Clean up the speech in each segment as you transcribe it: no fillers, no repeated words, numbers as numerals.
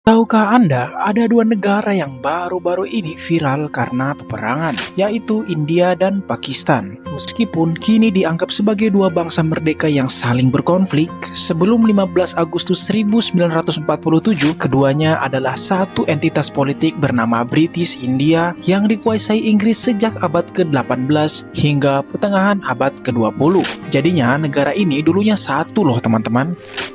Tahukah Anda, ada dua negara yang baru-baru ini viral karena peperangan, yaitu India dan Pakistan. Meskipun kini dianggap sebagai dua bangsa merdeka yang saling berkonflik, sebelum 15 Agustus 1947, keduanya adalah satu entitas politik bernama British India yang dikuasai Inggris sejak abad ke-18 hingga pertengahan abad ke-20. Jadinya negara ini dulunya satu loh teman-teman.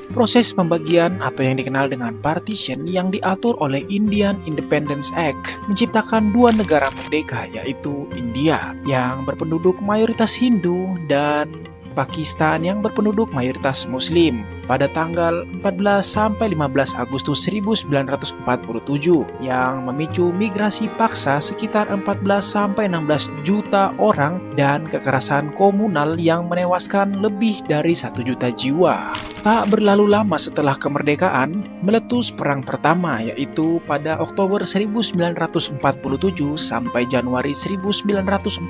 Proses pembagian atau yang dikenal dengan partition yang diatur oleh Indian Independence Act menciptakan dua negara merdeka, yaitu India yang berpenduduk mayoritas Hindu dan Pakistan yang berpenduduk mayoritas Muslim pada tanggal 14 sampai 15 Agustus 1947 yang memicu migrasi paksa sekitar 14 sampai 16 juta orang dan kekerasan komunal yang menewaskan lebih dari 1 juta jiwa. Tak berlalu lama setelah kemerdekaan, meletus Perang Pertama, yaitu pada Oktober 1947 sampai Januari 1949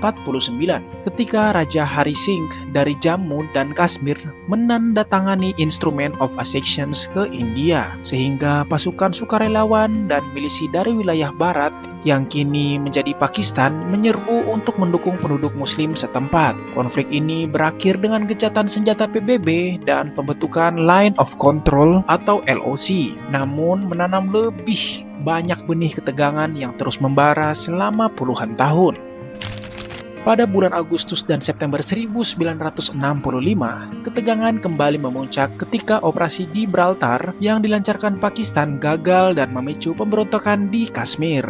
ketika Raja Hari Singh dari Jammu dan Kashmir menandatangani Instrument of Accessions ke India, sehingga pasukan sukarelawan dan milisi dari wilayah barat yang kini menjadi Pakistan menyerbu untuk mendukung penduduk muslim setempat. Konflik ini berakhir dengan gencatan senjata PBB dan pembentukan Line of Control atau LOC, namun menanam lebih banyak benih ketegangan yang terus membara selama puluhan tahun. Pada bulan Agustus dan September 1965, ketegangan kembali memuncak ketika operasi Gibraltar yang dilancarkan Pakistan gagal dan memicu pemberontakan di Kashmir.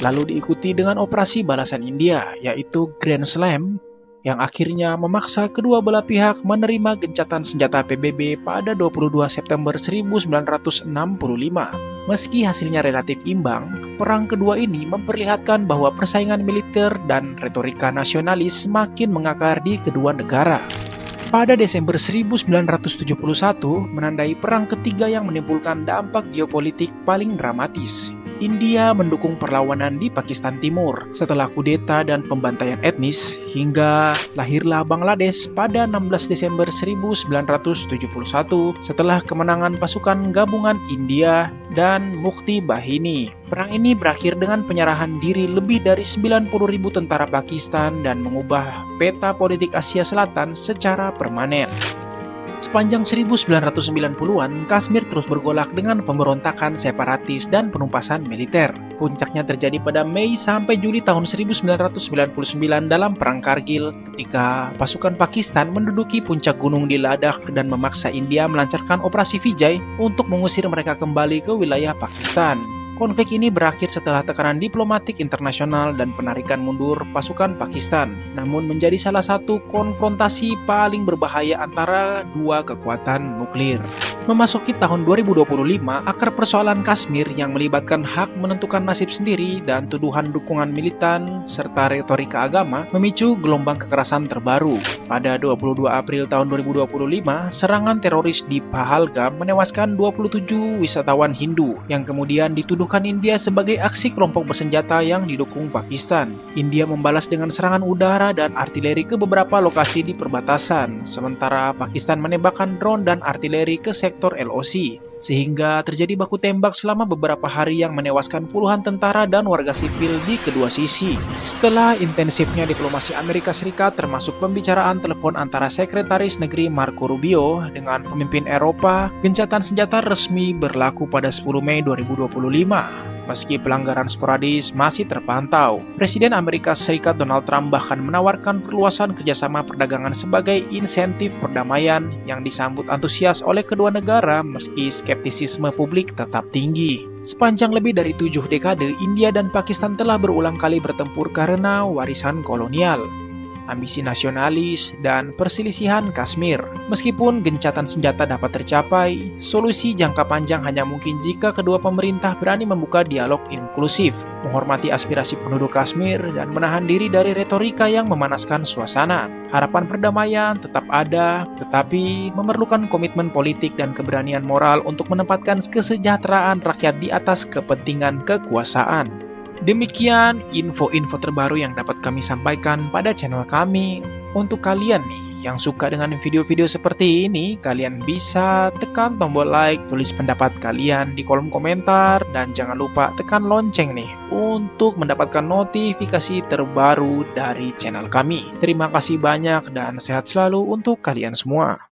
Lalu diikuti dengan operasi balasan India, yaitu Grand Slam, yang akhirnya memaksa kedua belah pihak menerima gencatan senjata PBB pada 22 September 1965. Meski hasilnya relatif imbang, perang kedua ini memperlihatkan bahwa persaingan militer dan retorika nasionalis semakin mengakar di kedua negara. Pada Desember 1971, menandai perang ketiga yang menimbulkan dampak geopolitik paling dramatis. India mendukung perlawanan di Pakistan Timur setelah kudeta dan pembantaian etnis hingga lahirlah Bangladesh pada 16 Desember 1971 setelah kemenangan pasukan gabungan India dan Mukti Bahini. Perang ini berakhir dengan penyerahan diri lebih dari 90.000 tentara Pakistan dan mengubah peta politik Asia Selatan secara permanen. Sepanjang 1990-an, Kashmir terus bergolak dengan pemberontakan separatis dan penumpasan militer. Puncaknya terjadi pada Mei sampai Juli tahun 1999 dalam Perang Kargil ketika pasukan Pakistan menduduki puncak gunung di Ladakh dan memaksa India melancarkan operasi Vijay untuk mengusir mereka kembali ke wilayah Pakistan. Konflik ini berakhir setelah tekanan diplomatik internasional dan penarikan mundur pasukan Pakistan, namun menjadi salah satu konfrontasi paling berbahaya antara dua kekuatan nuklir. Memasuki tahun 2025, akar persoalan Kashmir yang melibatkan hak menentukan nasib sendiri dan tuduhan dukungan militan serta retorika agama memicu gelombang kekerasan terbaru. Pada 22 April tahun 2025, serangan teroris di Pahalgam menewaskan 27 wisatawan Hindu yang kemudian dituduhkan India sebagai aksi kelompok bersenjata yang didukung Pakistan. India membalas dengan serangan udara dan artileri ke beberapa lokasi di perbatasan, sementara Pakistan menembakkan drone dan artileri ke sektor LOC, sehingga terjadi baku tembak selama beberapa hari yang menewaskan puluhan tentara dan warga sipil di kedua sisi. Setelah intensifnya diplomasi Amerika Serikat termasuk pembicaraan telepon antara Sekretaris Negeri Marco Rubio dengan pemimpin Eropa, gencatan senjata resmi berlaku pada 10 Mei 2025. Meski pelanggaran sporadis masih terpantau, Presiden Amerika Serikat Donald Trump bahkan menawarkan perluasan kerjasama perdagangan sebagai insentif perdamaian yang disambut antusias oleh kedua negara meski skeptisisme publik tetap tinggi. Sepanjang lebih dari 7 dekade, India dan Pakistan telah berulang kali bertempur karena warisan kolonial, ambisi nasionalis, dan perselisihan Kashmir. Meskipun gencatan senjata dapat tercapai, solusi jangka panjang hanya mungkin jika kedua pemerintah berani membuka dialog inklusif, menghormati aspirasi penduduk Kashmir, dan menahan diri dari retorika yang memanaskan suasana. Harapan perdamaian tetap ada, tetapi memerlukan komitmen politik dan keberanian moral untuk menempatkan kesejahteraan rakyat di atas kepentingan kekuasaan. Demikian info-info terbaru yang dapat kami sampaikan pada channel kami untuk kalian nih yang suka dengan video-video seperti ini, kalian bisa tekan tombol like, tulis pendapat kalian di kolom komentar, dan jangan lupa tekan lonceng nih untuk mendapatkan notifikasi terbaru dari channel kami. Terima kasih banyak dan sehat selalu untuk kalian semua.